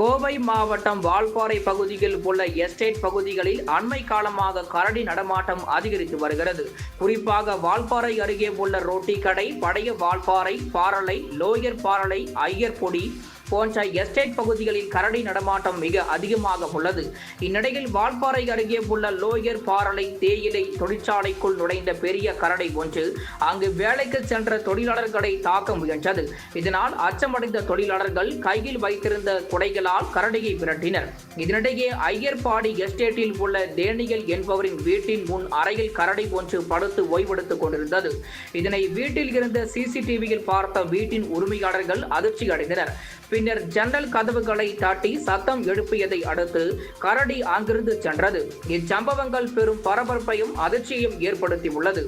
கோவை மாவட்டம் வால்பாறை பகுதியில் உள்ள எஸ்டேட் பகுதிகளில் அண்மை காலமாக கரடி நடமாட்டம் அதிகரித்து வருகிறது. குறிப்பாக வால்பாறை அருகே உள்ள ரோட்டி கடை, பழைய வால்பாறை, பாரலை, லோயர் பாரலை, ஐயர்பொடி போன்ற எஸ்டேட் பகுதிகளில் கரடி நடமாட்டம் மிக அதிகமாக உள்ளது. இந்நிலையில் வால்பாறை அருகே உள்ள லோயர் பாரலை தேயிலை தொழிற்சாலைக்குள் நுழைந்த பெரிய கரடி ஒன்று அங்கு வேலைக்கு சென்ற தொழிலாளர்களை தாக்க முயன்றது. இதனால் அச்சமடைந்த தொழிலாளர்கள் கையில் வைத்திருந்த குடைகளால் கரடியை விரட்டினர். இதனிடையே ஐயர்பாடி எஸ்டேட்டில் உள்ள டேனியல் என்பவரின் வீட்டின் முன் அறையில் கரடி ஒன்று படுத்து ஓய்வெடுத்துக் கொண்டிருந்தது. இதனை வீட்டில் இருந்த சிசிடிவியில் பார்த்த வீட்டின் உரிமையாளர்கள் அதிர்ச்சி அடைந்தனர். பின்னர் ஜன்னல் கதவுகளை தட்டி சத்தம் எழுப்பியதை அடுத்து கரடி அங்கிருந்து சென்றது. இச்சம்பவங்கள் பெரும் பரபரப்பையும் அதிர்ச்சியையும் ஏற்படுத்தியுள்ளது.